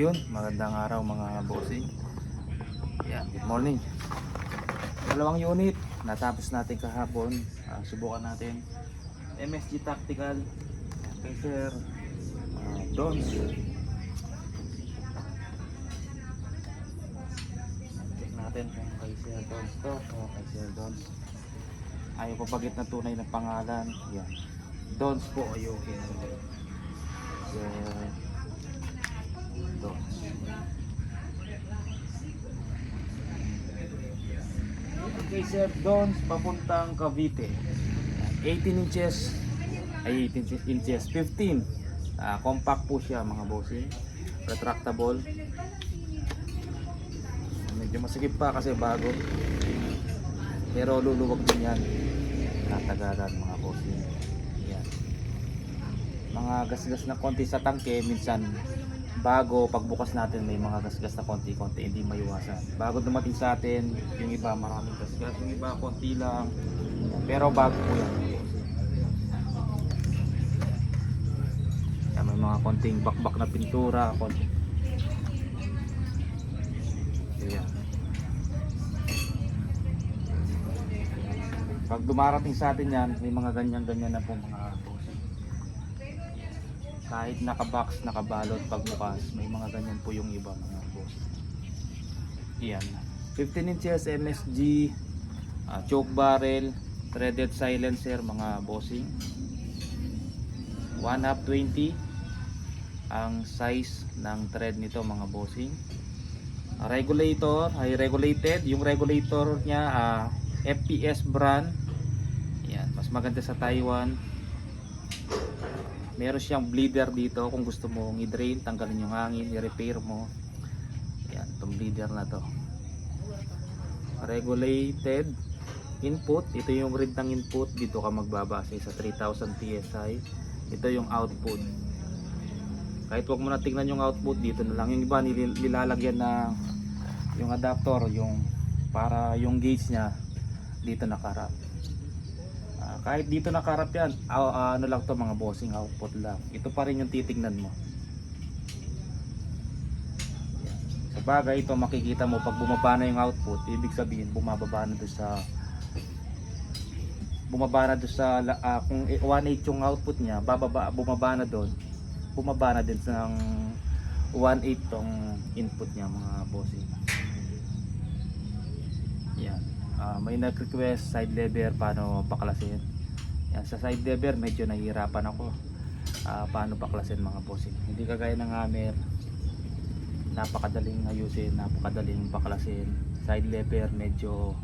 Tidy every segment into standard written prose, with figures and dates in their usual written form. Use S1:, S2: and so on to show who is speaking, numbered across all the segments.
S1: Yun, magandang araw mga bossing. Yan, good morning. Dalawang unit natapos natin kahapon. Subukan natin MSG Tactical kay Sir Dons. Check natin kung kay Sir Dons to o kay Sir Dons. Ayaw ko bagit na tunay na pangalan. Yan, Dons po ayukin. Sir Dons. Okay, Sir Dons, papuntang Cavite. 18 inches, 15. Compact po siya mga bossing. Retractable. Medyo masikip pa kasi bago. Pero luluwag din yan. Natagalan mga bossing. Yan. Mga gasgas na konti sa tangke, minsan bago pagbukas natin may mga gasgas na konti-konti, hindi maiwasan. Bago dumating sa atin, yung iba maraming gasgas, yung iba konti lang. Pero bago po yan. Yan, may mga konting bakbak na pintura, konti. Yan. Pag dumarating sa atin yan, may mga ganyan-ganyan na po mga bossing. Kahit nakabox, nakabalot pagbukas, may mga ganyan po yung iba mga boss. Yan. 15 inches MSG, choke barrel, threaded silencer mga bossing. 1/2 20 ang size ng thread nito mga bossing. Regulator ay regulated. Yung regulator niya FPS brand. Yan, mas maganda sa Taiwan. Meron siyang bleeder dito kung gusto mong i-drain, tanggalin yung hangin, i-repair mo. Yan, itong bleeder na to. Regulated input, ito yung read ng input, dito ka magbabase sa 3000 PSI. Ito yung output. Kahit wag mo na tingnan yung output, dito na lang. Yung iba nilalagyan na yung adapter, yung para yung gauge nya dito nakarap. Kahit dito nakarap yan, ano lang to mga bossing, output lang. Ito pa rin yung titignan mo. Sa bagay, ito makikita mo pag bumaba na yung output, ibig sabihin bumababa na doon sa kung 1/8 yung output niya, bumaba na doon. Bumaba na din ng 1/8 tong input niya mga bossing. Yan. May nag-request side lever paano baklasin. Yan, sa side lever medyo nahihirapan ako paano baklasin mga bossing. Hindi kagaya ng hammer, napakadaling ayusin, napakadaling baklasin. Side lever medyo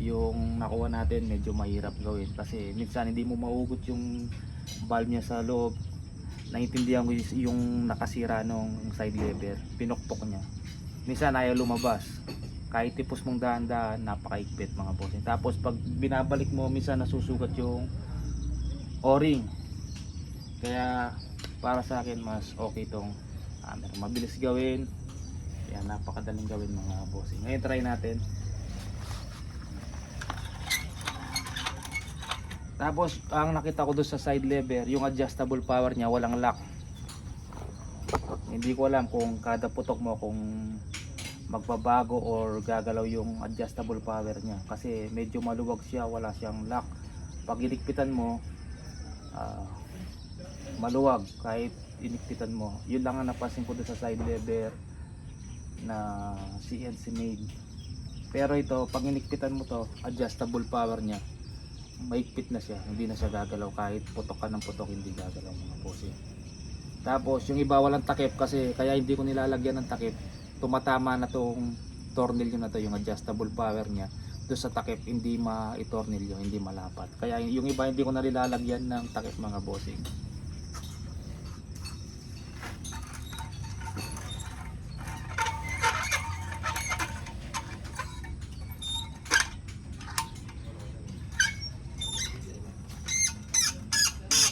S1: yung nakuha natin medyo mahirap gawin kasi minsan hindi mo mahugot yung valve niya sa loob. Naintindihan ko yung nakasira nung side lever, pinukpok niya. Minsan ayaw lumabas. Kahit tipos mong dahan-dahan, napakaigpit mga bossing. Tapos pag binabalik mo, minsan nasusugat yung o-ring. Kaya para sa akin mas okay tong hammer. Mabilis gawin. Kaya napakadaling gawin mga bossing. Ngayon try natin. Tapos ang nakita ko doon sa side lever, yung adjustable power niya walang lock. Hindi ko alam kung kada putok mo kung magbabago or gagalaw yung adjustable power niya kasi medyo maluwag siya, wala siyang lock. Pag inikpitan mo maluwag kahit inikpitan mo. Yun lang ang napansin ko doon sa side lever na CNC made. Pero ito pag inikpitan mo to, adjustable power niya, maikpit na siya, hindi na siya gagalaw. Kahit putok ka ng putok, hindi gagalaw mga bossing. Tapos yung iba walang takip kasi kaya hindi ko nilalagyan ng takip. Tumatama na tong tornilyo na to, yung adjustable power niya doon sa takip, hindi ma-tornilyo, hindi malapat. Kaya yung iba hindi ko na nilalagyan ng takip mga bossing.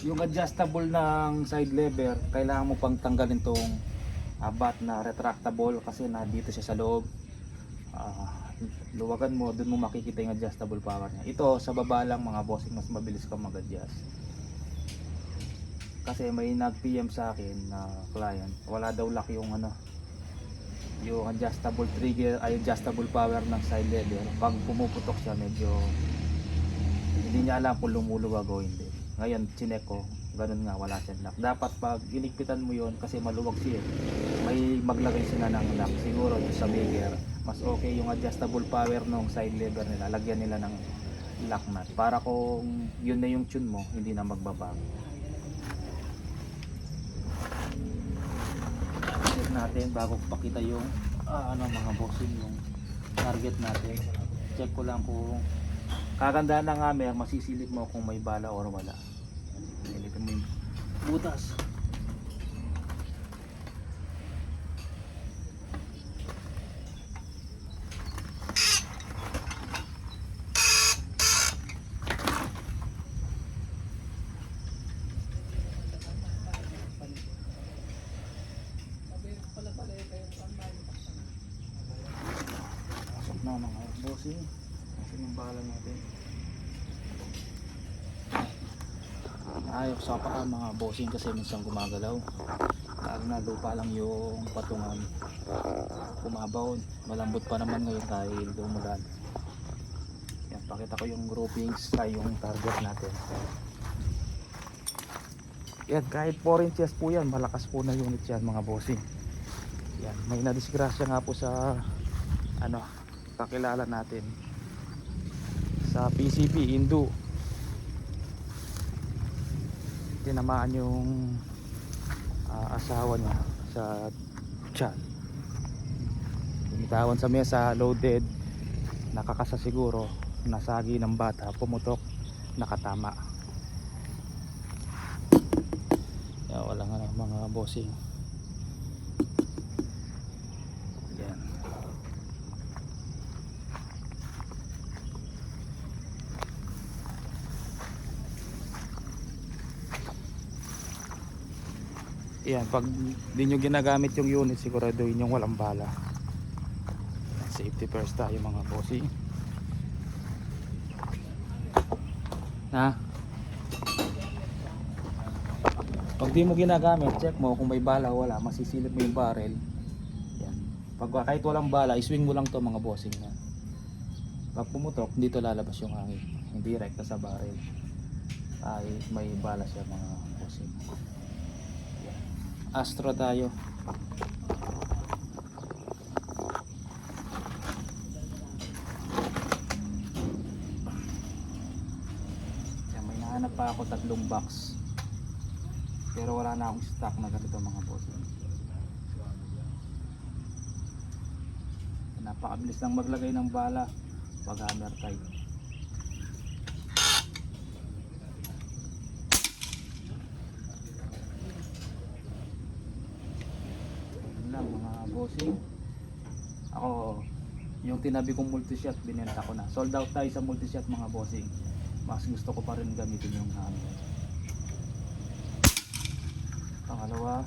S1: Yung adjustable ng side lever, kailangan mo pang tanggalin tong bat na retractable kasi na dito siya sa loob. Luwagan mo, dun mo makikita yung adjustable power niya. Ito sa baba lang mga bossing, mas mabilis kang mag-adjust. Kasi may nag-PM sa akin na client, wala daw lock yung yung adjustable trigger ay adjustable power ng side lever. Pag pumuputok siya medyo hindi niya alam kung lumuluwag o hindi. Ngayon chinek ko, ganun nga, wala siyang lock. Dapat pag iligpitan mo yon kasi maluwag siya, may maglagay sila ng lock. Siguro yung sa maker mas okay yung adjustable power ng side lever nila, lagyan nila ng lock nut para kung yun na yung tune mo hindi na magbabago. Check natin bago pakita yung mga bossing, yung target natin. Check ko lang kung kagandaan ng hammer, masisilip mo kung may bala or wala. Silipin mo yung butas. Pasok na mga bossing. Kasi yung bala natin. Ayos sa pa mga bossing kasi minsan gumagalaw. Lalo na lupa lang yung patungan. Kumabaon. Malambot pa naman ngayon dahil dumulan. Yan, pakita ko yung groupings ay yung target natin. Yan, kahit 4 inches po yan, malakas po na unit yan mga bossing. Yan, may nadisgrasya nga po sa kakilala natin sa PCP Hindu. Tinamaan yung asawa niya sa tiyan. Binitawan sa mesa, loaded, nakakasa siguro, nasagi ng bata, pumutok, nakatama. Yan, walang mga bossing. Yan. Yan, pag di nyo ginagamit yung unit, siguraduhin yung walang bala. Safety first tayo mga bossing. Pag di mo ginagamit, check mo kung may bala o wala, masisilip mo yung barrel. Yan. Pag kahit walang bala, iswing mo lang to mga bossing na. Pag pumutok, dito lalabas yung hangin, hindi direkta sa barrel. Ay may bala siya mga bossing. Astro tayo. Yan, may nahanap pa ako 3 box. Pero wala na akong stock na ganito mga boss. Napakabilis lang maglagay ng bala pag hammer tight. Mga bossing, ako yung tinabi kong multi-shot binenta ko na, sold out tayo sa multi-shot mga bossing. Mas gusto ko pa rin gamitin yung hammer. Pangalawa,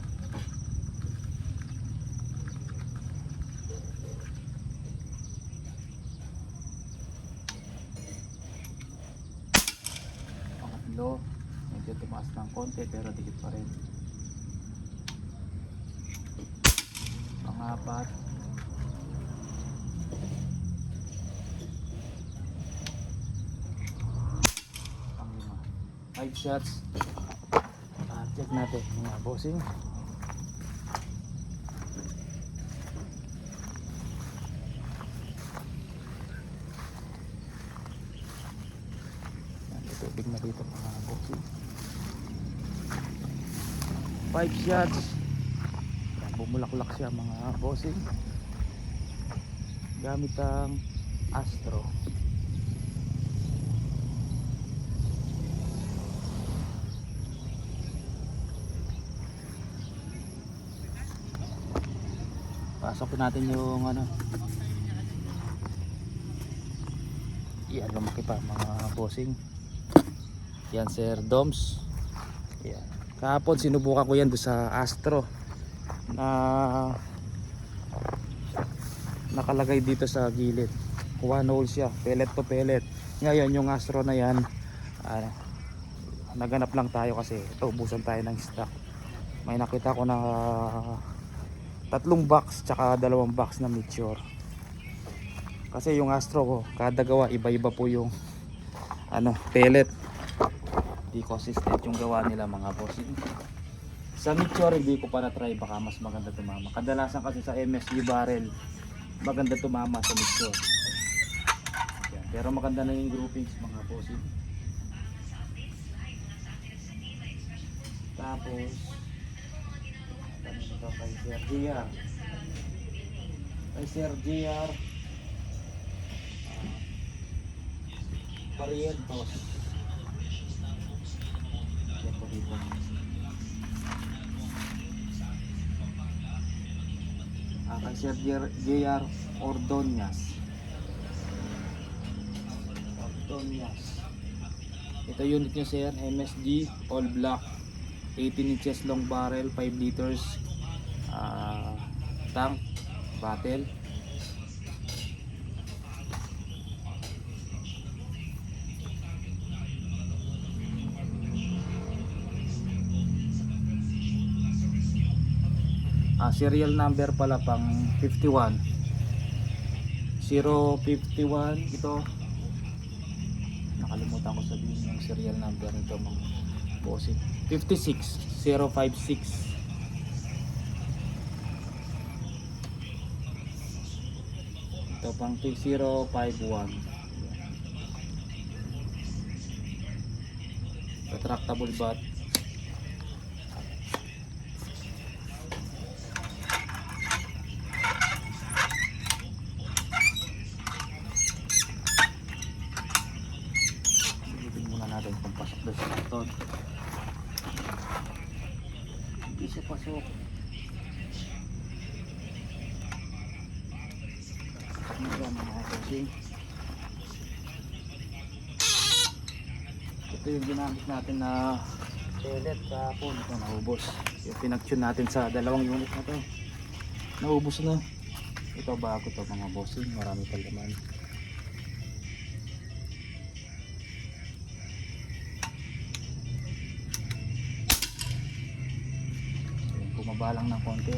S1: pangatlo, medyo tumaas ng konti pero dikit pa rin. Pangapat, panglima. 5 shots. Check natin mga bossing. May tubig na dito mga bossing. 5 shots. Bumulaklak siya mga bossing gamit ang Astro. Pasok natin yung yan, lumaki pa mga bossing. Yan Sir Doms. Yan, kahapon sinubukan ko yan doon sa Astro na nakalagay dito sa gilid. 1 hole siya, pellet to pellet. Ngayon yung Astro na yan, naganap lang tayo kasi ubusan tayo ng stock. May nakita ko na 3 box tsaka 2 box na Meteor. Kasi yung Astro ko, kada gawa iba-iba po yung pellet. Di consistent yung gawa nila mga boss. Sa Meteor hindi ko pa na-try, baka mas maganda tumama. Kadalasan kasi sa MSG barrel maganda tumama sa Meteor. Yan. Pero maganda na yung groupings mga boss. Tapos kay Sir JR. Kay Sir JR Barrientos. Yan po dito. Kay Sir JR Ordonez. Ito unit nyo sir, MSG all black, 18 inches long barrel, 5 liters tank bottle. Serial number pala pang 51 051. Ito nakalimutan ko sabihin yung serial number nito mga bossing. 56056. Ito pang 051. Retractable bat. Kung pasok doon sa karton, hindi siya pasok. Ito yung ginamit natin na pellet kahapon. Ito naubos yung pinag-tune natin sa 2 unit na to, naubos na. Ito bago to mga bossing, marami pa laman. Bumaba lang ng konti.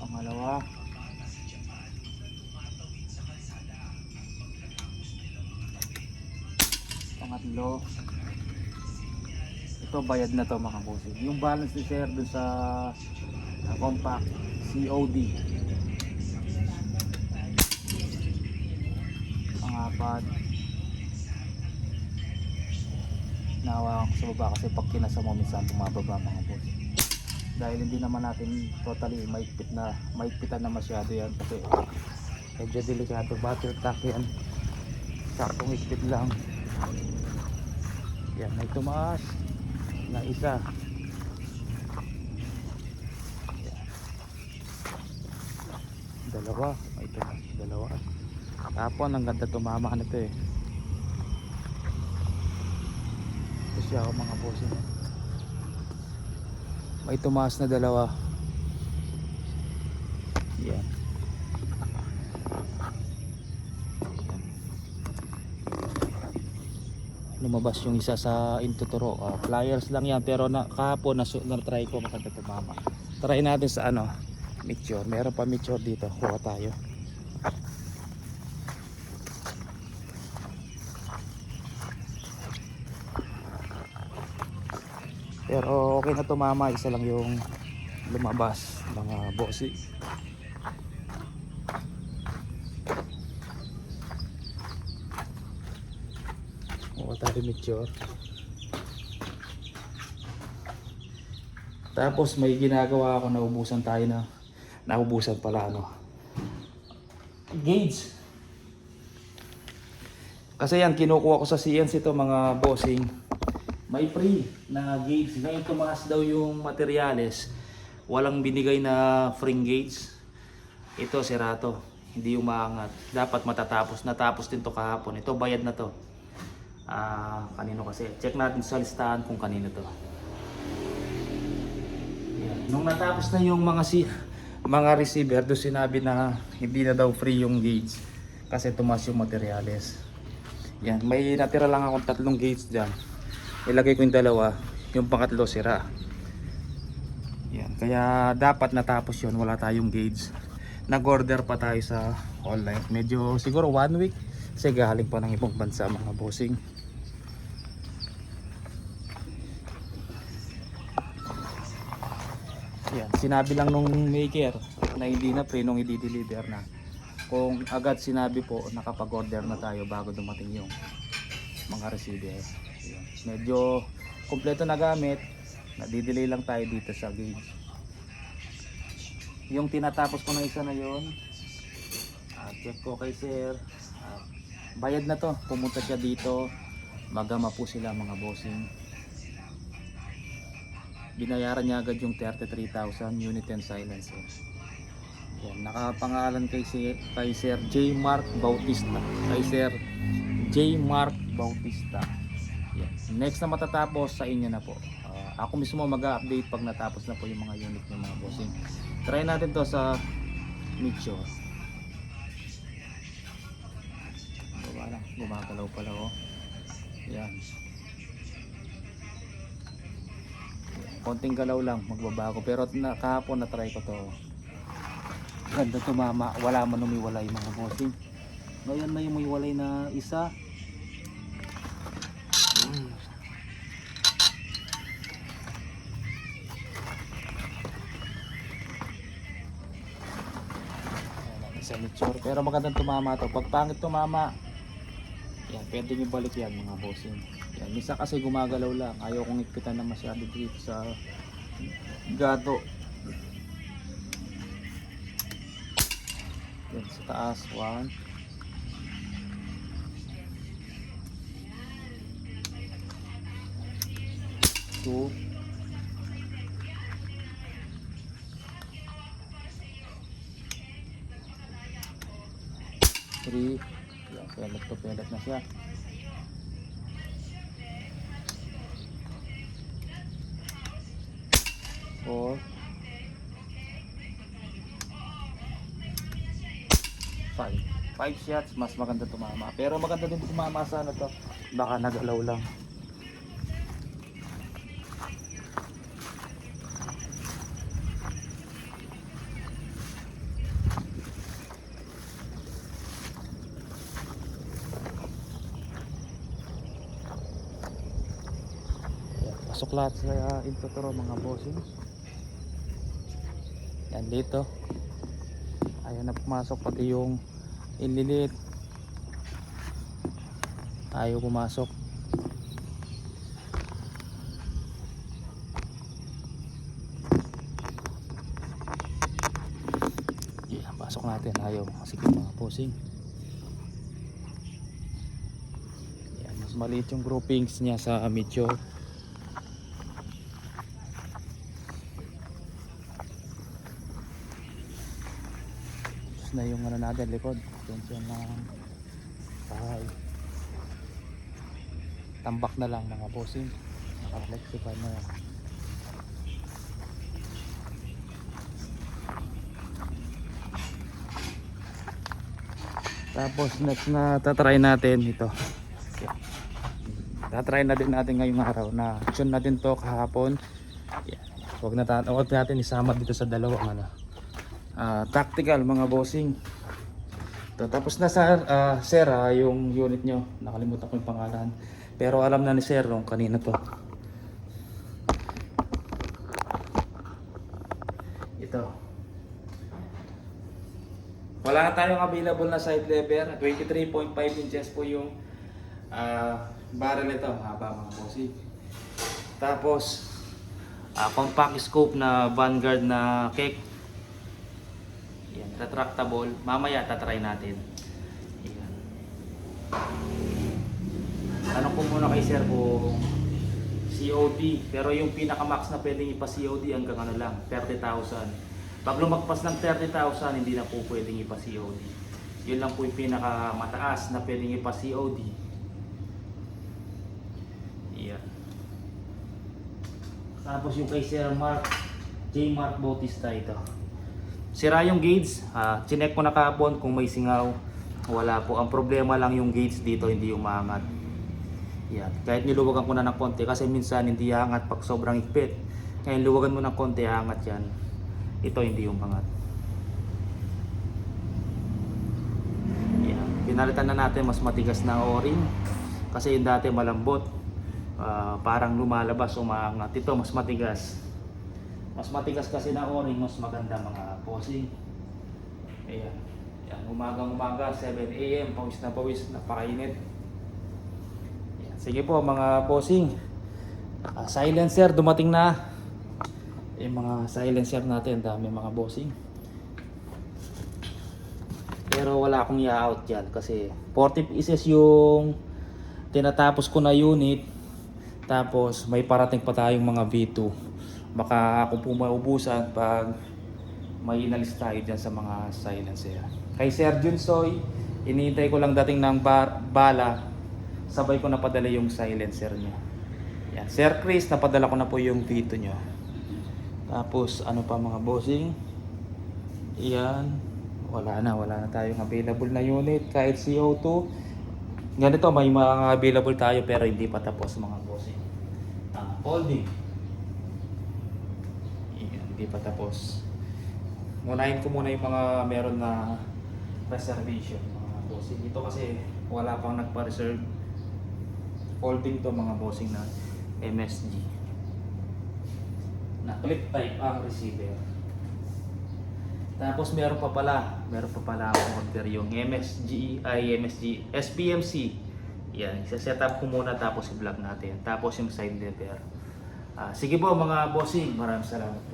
S1: Pangalawa. Pangatlo. Ito bayad na to mga bossing. Yung balance ni sir dun sa compact COD. Pangapat. Nahawakan ko sa baba kasi pag kinasa mo minsan tumababa mga boss. Dahil hindi naman natin totally maigpitan na masyado yan kasi medyo delikado, battle tack yan. Saktong higpit lang. Yan, may tumaas na isa. Yan. Dalawa, may tumaas dalawa. Tapon, ang ganda tumama na ito eh. Ito siya ako mga bossing. May tumaas na dalawa. Yan. Lumabas yung isa sa intuturo. Pliers lang yan pero kahapon na-try ko maganda tumama. Try natin sa Meteor. Meron pa Meteor dito. Kuha tayo. Pero okay na tumama, isa lang yung lumabas mga bossy. O tayo Meteor. Tapos may ginagawa ako, naubusan pala gauge. Kasi yan kinukuha ko sa CNC to mga bossing. May free na gauge. Ngayon tumaas daw yung materyales, walang binigay na free gauge. Ito sirato, hindi umaangat. Dapat matatapos. Natapos din to kahapon. Ito bayad na to. Kanino kasi? Check natin sa listahan kung kanino to. Yan. Nung natapos na yung mga receiver, doon sinabi na hindi na daw free yung gauge kasi tumaas yung materyales. Yan, may natira lang akong 3 gauge dyan. Ilagay ko yung dalawa, yung pangatlo sira. Yan, kaya dapat natapos yun, wala tayong gauge. Nag-order pa tayo sa online. Medyo siguro 1 week kasi galing pa ng ibang bansa mga bossing. Yan, sinabi lang nung maker na hindi na pre nung i-deliver na. Kung agad sinabi po nakapag-order na tayo bago dumating yung mga receiver. Yan. Medyo kompleto na gamit, nadidelay lang tayo dito sa gauge. Yung tinatapos ko na isa na yon, check ko kay sir, bayad na to, pumunta siya dito, magama po sila mga bossing. Binayaran niya agad yung 33,000 unit and silencer. Yan, nakapangalan kay Sir J. Mark Bautista. Kay Sir J. Mark Bautista. Yan. Next na matatapos sa inyo na po. Ako mismo mag-update pag natapos na po yung mga unit ng mga bossing. Try natin to sa Micho. Gumagalaw pala oh. Yan. Konting galaw lang magbabago, pero kahapon na try ko to. Ganda tumama, wala man umiwalay mga bossing. Ngayon may umiwalay na isa. Isa mature, pero magandang tumama to. Pag pangit tumama, yan, pwede nyo balik yan mga bossing. Yan, misa kasi gumagalaw lang. Ayaw kong ipitan na masyado dito sa gato. Yan, sa taas 1 2 3. Yan, pelet na siya. 4 5 shots, mas maganda tumama. Pero maganda din tumama sa ano to, baka nagalaw lang. Yan, pasok lahat sa intro mga bossing. Yan dito, ayan na pumasok, pati yung ililit ayaw pumasok. Yan, pasok natin, ayaw. Sige mga bossing. Yan, mas maliit yung groupings niya sa Micho. Na yung ano natin likod, tension ng bahay, tambak na lang mga bossing, naka-flexible na yan. Tapos next na tatry natin ito, okay. Tatry na din natin ngayong araw, na action natin to kahapon. Huwag natin isama dito sa dalawang ano, tactical mga bossing. Ito, tapos na sa sir yung unit nyo, nakalimutan ko yung pangalan, pero alam na ni sir nung kanina to. Ito, wala na tayong available na side lever. 23.5 inches po yung barrel nito, haba mga bossing. Tapos compact scope na Vanguard na cake. Yan, retractable. Mamaya tatry natin. Yan. Tanong ko muna kay sir kung COD, pero yung pinaka-max na pwedeng ipa-COD hanggang ano lang, 30,000. Pag lumagpas ng 30,000, hindi na po pwedeng ipa-COD. Yun lang po yung pinaka-mataas na pwedeng ipa-COD. Yan. Tapos yung kay Sir Mark, J. Mark Bautista ito. Sira yung gauge, chinek ko na kahapon kung may singaw. Wala po. Ang problema lang yung gauge dito hindi umangat. Yan. Kahit niluwagan ko na ng konti kasi minsan hindi angat pag sobrang higpit. Ngayon luwagan mo ng konti, angat yan. Ito hindi umangat. Yan. Pinalitan na natin mas matigas na o-ring. Kasi yung dati malambot. Parang lumalabas, umaangat. Ito mas matigas. Mas matigas kasi na o-ring, mas maganda mga bossing. Ayan. Yan, umaga 7 AM, pawis, napakainit. Yan. Sige po mga bossing. Silencer dumating na. Yung mga silencer natin, dami mga bossing. Pero wala akong i-out dyan kasi 40 pieces yung tinatapos ko na unit. Tapos may parating pa tayong mga V2. Baka ako po maubusan pag may inalis tayo dyan sa mga silencer. Kay Sir Junsoy, iniintay ko lang dating ng bala. Sabay ko napadala yung silencer niya. Yan. Sir Chris, napadala ko na po yung V2 niya. Tapos ano pa mga bossing? Yan. Wala na tayong available na unit. Kahit CO2. Ganito, may mga available tayo pero hindi pa tapos mga bossing. Holding. Yan, hindi pa tapos. Unahin ko muna yung mga meron na reservation mga bossing. Ito kasi wala pang nagpa-reserve. Holding to mga bossing na MSG. Na clip type ang receiver. Tapos meron pa pala akong order yung MSG SPMC. Yan, isa-set up ko muna tapos i-vlog natin. Tapos yung side lever. Sige po mga bossing, maraming salamat po.